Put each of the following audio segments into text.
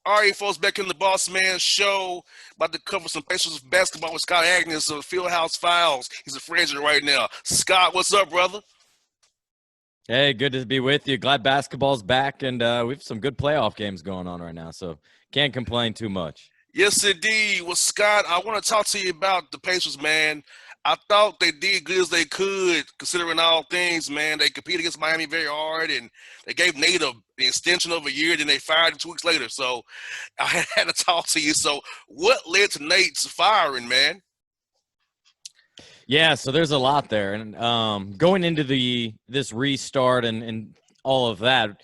All right, folks, back in the Boss Man Show. About to cover some Pacers basketball with Scott Agnes of Fieldhouse Files. He's a free agent right now. Scott, what's up, brother? Hey, good to be with you. Glad basketball's back, and we have some good playoff games going on right now, so can't complain too much. Yes, indeed. Well, Scott, I want to talk to you about the Pacers, man. I thought they did good as they could, considering all things, man. They competed against Miami very hard, and they gave Nate the extension of a year, then they fired him 2 weeks later. So I had to talk to you. So what led to Nate's firing, man? Yeah, so there's a lot there, and going into this restart and all of that.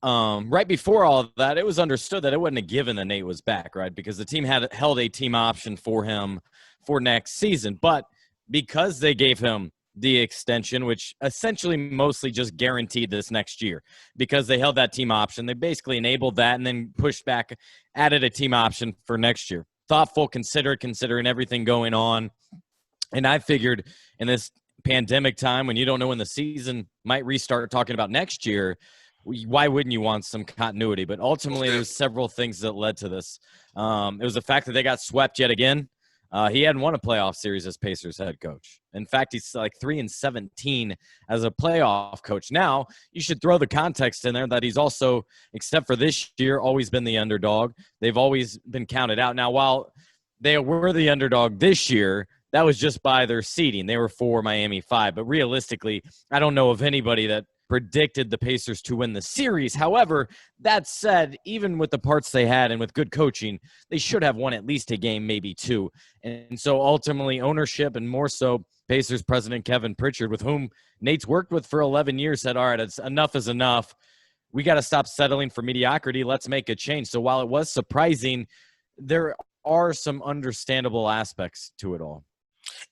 Right before all of that, it was understood that it wasn't a given that Nate was back, right? Because the team had held a team option for him for next season. But because they gave him the extension, which essentially mostly just guaranteed this next year, because they held that team option, they basically enabled that and then pushed back, added a team option for next year. Thoughtful, considering everything going on. And I figured in this pandemic time, when you don't know when the season might restart, talking about next year, why wouldn't you want some continuity? But ultimately, there's several things that led to this. It was the fact that they got swept yet again. He hadn't won a playoff series as Pacers head coach. In fact, he's like 3-17 as a playoff coach. Now, you should throw the context in there that he's also, except for this year, always been the underdog. They've always been counted out. Now, while they were the underdog this year, that was just by their seeding. They were 4, Miami 5. But realistically, I don't know of anybody that predicted the Pacers to win the series. However, that said, even with the parts they had and with good coaching, they should have won at least a game, maybe two. And so ultimately ownership, and more so Pacers president Kevin Pritchard, with whom Nate's worked with for 11 years, said, all right, enough is enough. We got to stop settling for mediocrity. Let's make a change. So while it was surprising, there are some understandable aspects to it all.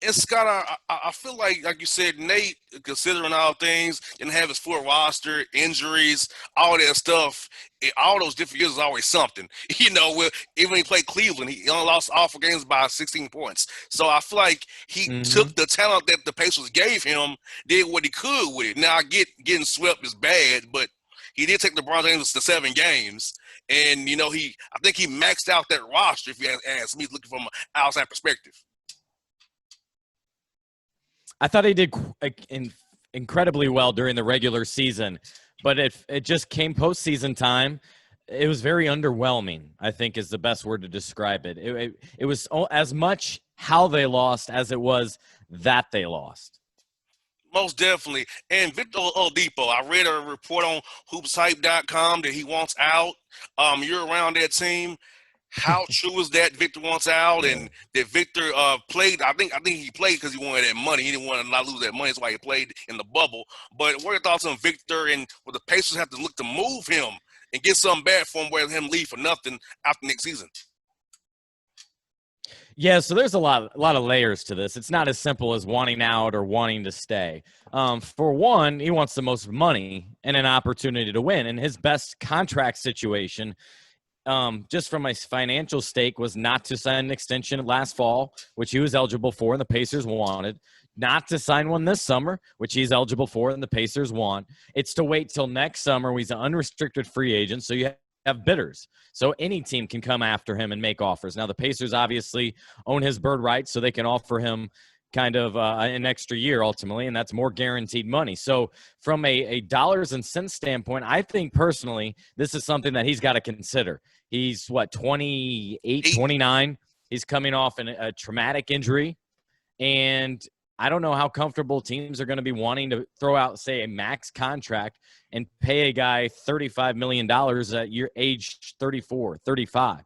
And Scott, I feel like you said, Nate, considering all things, didn't have his full roster, injuries, all that stuff. All those different years is always something. Even when he played Cleveland, he only lost all 4 games by 16 points. So I feel like he took the talent that the Pacers gave him, did what he could with it. Now, I get getting swept is bad, but he did take LeBron James to 7 games. And, I think he maxed out that roster, if you ask me, looking from an outside perspective. I thought he did incredibly well during the regular season, but it just came postseason time. It was very underwhelming, I think is the best word to describe it. It was as much how they lost as it was that they lost. Most definitely. And Victor Oladipo, I read a report on hoopshype.com that he wants out. You're around that team. How true is that Victor wants out, and that Victor played? I think he played because he wanted that money. He didn't want to not lose that money. That's why he played in the bubble. But what are your thoughts on Victor, and will the Pacers have to look to move him and get something back for him, rather than him leave for nothing after next season? Yeah, so there's a lot of layers to this. It's not as simple as wanting out or wanting to stay. For one, he wants the most money and an opportunity to win. And his best contract situation, just from my financial stake, was not to sign an extension last fall, which he was eligible for and the Pacers wanted. Not to sign one this summer, which he's eligible for and the Pacers want. It's to wait till next summer when he's an unrestricted free agent, so you have bidders. So any team can come after him and make offers. Now, the Pacers obviously own his bird rights, so they can offer him kind of an extra year ultimately, and that's more guaranteed money. So from a dollars and cents standpoint, I think personally this is something that he's got to consider. He's, 28, 29? He's coming off a traumatic injury, and I don't know how comfortable teams are going to be wanting to throw out, say, a max contract and pay a guy $35 million at your age 34, 35.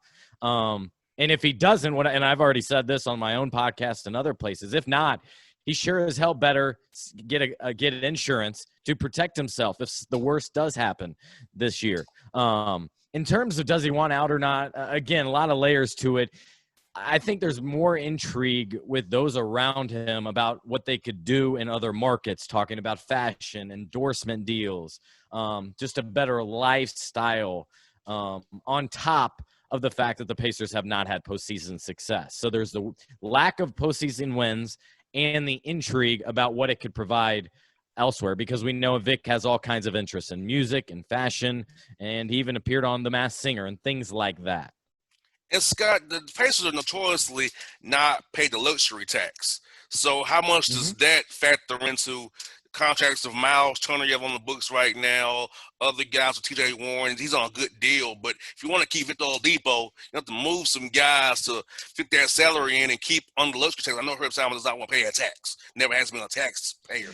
And if he doesn't, and I've already said this on my own podcast and other places, if not, he sure as hell better get insurance to protect himself if the worst does happen this year. In terms of does he want out or not, again, a lot of layers to it. I think there's more intrigue with those around him about what they could do in other markets, talking about fashion, endorsement deals, just a better lifestyle, on top of the fact that the Pacers have not had postseason success. So there's the lack of postseason wins and the intrigue about what it could provide elsewhere because we know Vic has all kinds of interests in music and fashion, and he even appeared on The Masked Singer and things like that. And Scott, the Pacers are notoriously not paid the luxury tax. So how much does that factor into contracts of Miles Turner you have on the books right now, other guys with TJ Warren? He's on a good deal, but if you want to keep Victor Oladipo, you have to move some guys to fit that salary in and keep under the luxury tax. I know Herb Simon does not want to pay a tax. Never has been a taxpayer.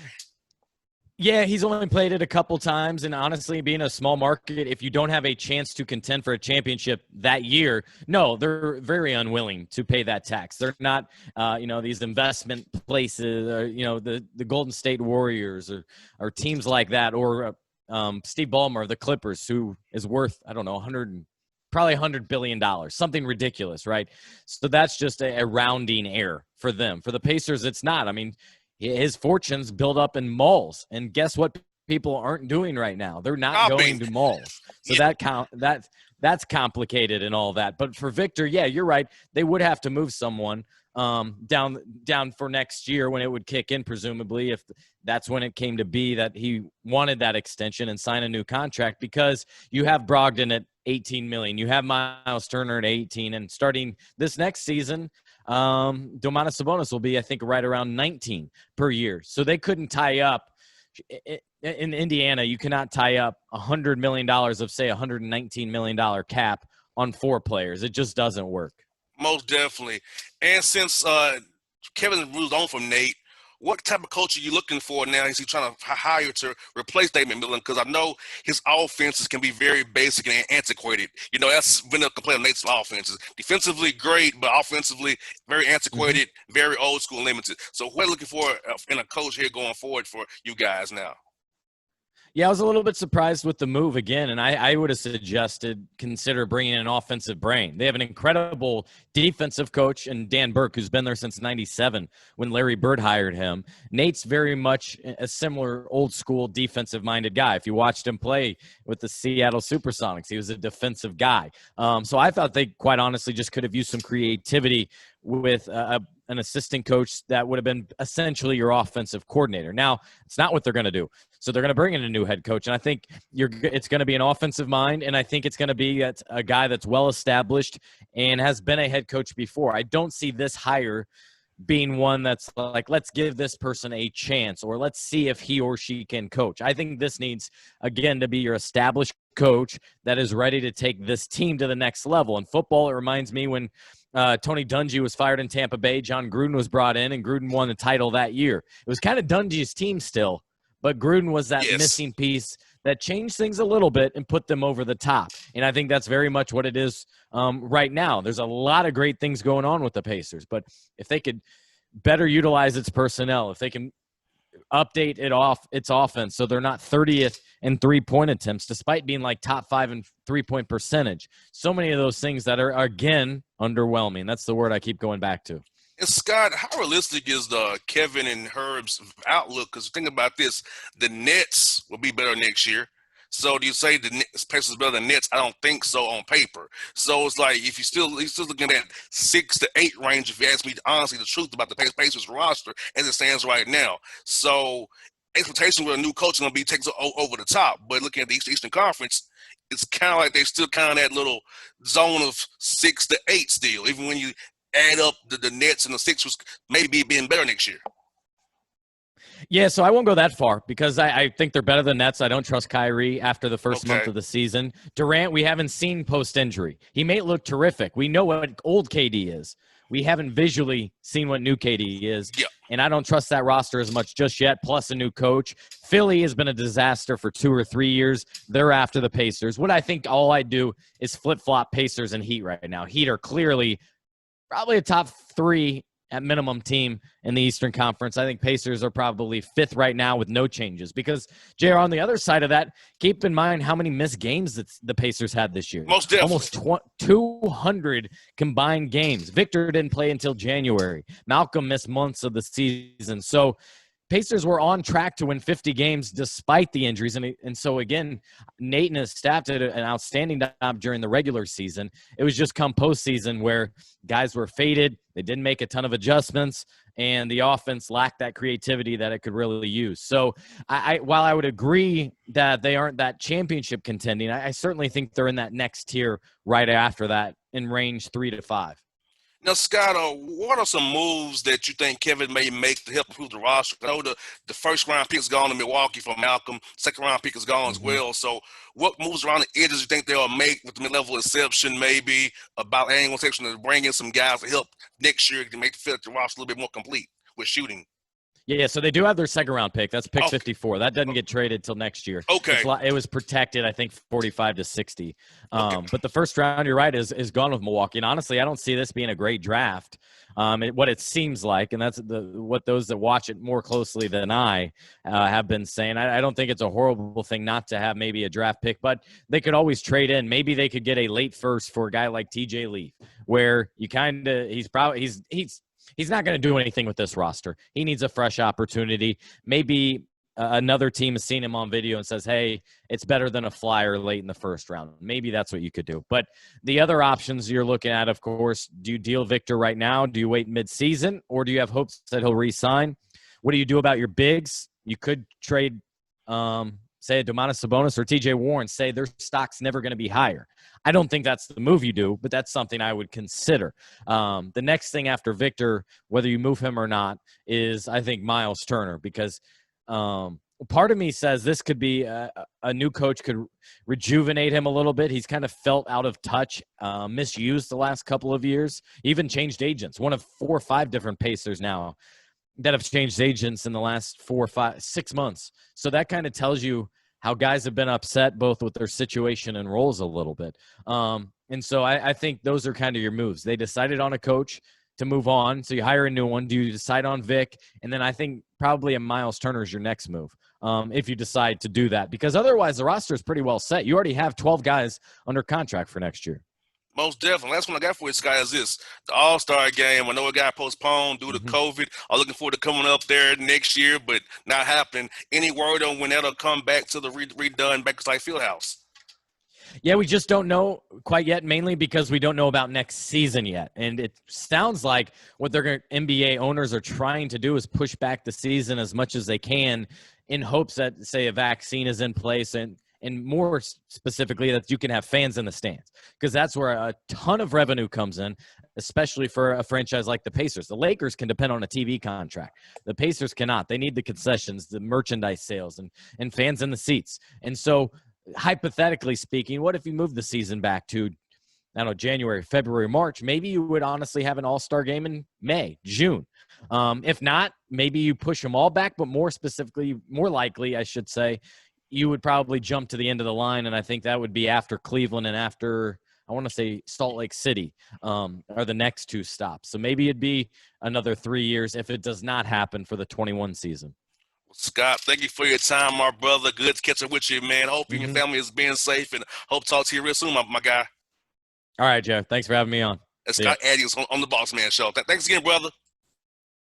Yeah, he's only played it a couple times, and honestly, being a small market, if you don't have a chance to contend for a championship that year, no, they're very unwilling to pay that tax. They're not, these investment places, or, the Golden State Warriors or teams like that, or Steve Ballmer of the Clippers, who is worth, I don't know, probably $100 billion, something ridiculous, right? So that's just a rounding error for them. For the Pacers, it's not. I mean, his fortunes build up in malls, and guess what people aren't doing right now? They're not going to malls. So that's complicated and all that. But for Victor, yeah, you're right. They would have to move someone down for next year when it would kick in, presumably, if that's when it came to be that he wanted that extension and sign a new contract, because you have Brogdon at $18 million. You have Miles Turner at 18, and starting this next season, Domantas Sabonis will be, I think, right around 19 per year. So they couldn't tie up in Indiana. You cannot tie up $100 million of, say, $119 million cap on 4 players. It just doesn't work. Most definitely. And since Kevin moved on from Nate, what type of coach are you looking for now? Is he trying to hire to replace Damian Lillard? Because I know his offenses can be very basic and antiquated. That's been a complaint of Nate's offenses. Defensively, great, but offensively, very antiquated, very old school, limited. So what are you looking for in a coach here going forward for you guys now? Yeah, I was a little bit surprised with the move again, and I would have suggested consider bringing in an offensive brain. They have an incredible defensive coach in Dan Burke, who's been there since '97 when Larry Bird hired him. Nate's very much a similar old-school defensive-minded guy. If you watched him play with the Seattle Supersonics, he was a defensive guy. So I thought they, quite honestly, just could have used some creativity with an assistant coach that would have been essentially your offensive coordinator. Now, it's not what they're going to do. So they're going to bring in a new head coach, and I think it's going to be an offensive mind, and I think it's going to be a guy that's well-established and has been a head coach before. I don't see this hire being one that's like, let's give this person a chance, or let's see if he or she can coach. I think this needs, again, to be your established coach that is ready to take this team to the next level. In football, it reminds me when Tony Dungy was fired in Tampa Bay, John Gruden was brought in, and Gruden won the title that year. It was kind of Dungy's team still, but Gruden was that missing piece that changed things a little bit and put them over the top. And I think that's very much what it is right now. There's a lot of great things going on with the Pacers, but if they could better utilize its personnel, if they can update its offense so they're not 30th in three-point attempts, despite being like top 5 in three-point percentage. So many of those things that are, again, underwhelming. That's the word I keep going back to. And Scott, how realistic is the Kevin and Herb's outlook? Because think about this, the Nets will be better next year. So do you say the Pacers better than Nets? I don't think so on paper. So it's like if he's still looking at 6 to 8 range. If you ask me honestly the truth about the Pacers roster as it stands right now, so expectation with a new coach is going to be takes over the top. But looking at the Eastern Conference, it's kind of like they're still kind of that little zone of 6 to 8 still, even when you add up the Nets and the Sixers maybe being better next year. Yeah, so I won't go that far because I think they're better than Nets. I don't trust Kyrie after the first month of the season. Durant, we haven't seen post-injury. He may look terrific. We know what old KD is. We haven't visually seen what new KD is. Yeah. And I don't trust that roster as much just yet, plus a new coach. Philly has been a disaster for 2 or 3 years. They're after the Pacers. What I think all I do is flip-flop Pacers and Heat right now. Heat are clearly probably a top 3 at minimum team in the Eastern Conference. I think Pacers are probably 5th right now with no changes because, JR, on the other side of that, keep in mind how many missed games that the Pacers had this year. Most definitely. Almost 200 combined games. Victor didn't play until January. Malcolm missed months of the season. So Pacers were on track to win 50 games despite the injuries. And so, again, Nate and his staff did an outstanding job during the regular season. It was just come postseason where guys were faded. They didn't make a ton of adjustments, and the offense lacked that creativity that it could really use. So while I would agree that they aren't that championship contending, I certainly think they're in that next tier right after that in range 3 to 5. Now, Scott, what are some moves that you think Kevin may make to help improve the roster? I know the first round pick is gone to Milwaukee for Malcolm. Second round pick is gone as well. So what moves around the edges you think they'll make with the mid-level exception, maybe about annual section to bring in some guys to help next year to make the roster a little bit more complete with shooting? Yeah, so they do have their second round pick. That's pick 54. That doesn't get traded till next year. Okay. It was protected, I think, 45 to 60. But the first round, you're right, is gone with Milwaukee. And honestly, I don't see this being a great draft. What it seems like, and that's what those that watch it more closely than I have been saying. I don't think it's a horrible thing not to have maybe a draft pick, but they could always trade in. Maybe they could get a late first for a guy like TJ Leaf, where you kind of he's not going to do anything with this roster. He needs a fresh opportunity. Maybe another team has seen him on video and says, hey, it's better than a flyer late in the first round. Maybe that's what you could do. But the other options you're looking at, of course, do you deal Victor right now? Do you wait mid-season? Or do you have hopes that he'll re-sign? What do you do about your bigs? You could trade, say, Domantas Sabonis or TJ Warren, say their stock's never going to be higher. I don't think that's the move you do, but that's something I would consider. The next thing after Victor, whether you move him or not, is I think Miles Turner, because part of me says this could be a new coach could rejuvenate him a little bit. He's kind of felt out of touch, misused the last couple of years, even changed agents. One of 4 or 5 different Pacers now that have changed agents in the last 4 or 5, 6 months. So that kind of tells you how guys have been upset both with their situation and roles a little bit. And so I think those are kind of your moves. They decided on a coach to move on, so you hire a new one. Do you decide on Vic? And then I think probably a Miles Turner is your next move if you decide to do that. Because otherwise the roster is pretty well set. You already have 12 guys under contract for next year. Most definitely. Last one I got for you, Sky, is this. The All-Star game. I know it got postponed due to COVID. I'm looking forward to coming up there next year, but not happening. Any word on when that'll come back to the redone Bakerside Fieldhouse? Yeah, we just don't know quite yet, mainly because we don't know about next season yet. And it sounds like what NBA owners are trying to do is push back the season as much as they can in hopes that, say, a vaccine is in place and more specifically that you can have fans in the stands, because that's where a ton of revenue comes in, especially for a franchise like the Pacers. The Lakers can depend on a TV contract. The Pacers cannot. They need the concessions, the merchandise sales, and fans in the seats. And so hypothetically speaking, what if you move the season back to, I don't know, January, February, March? Maybe you would honestly have an all-star game in May, June. If not, maybe you push them all back, but more specifically, more likely, I should say, you would probably jump to the end of the line, and I think that would be after Cleveland and after, I want to say, Salt Lake City are the next 2 stops. So maybe it'd be another 3 years if it does not happen for the 21 season. Scott, thank you for your time, my brother. Good to catch up with you, man. Hope you and your family is being safe, and hope to talk to you real soon, my guy. All right, Jeff. Thanks for having me on. That's Scott Addis on the Boss Man Show. Thanks again, brother.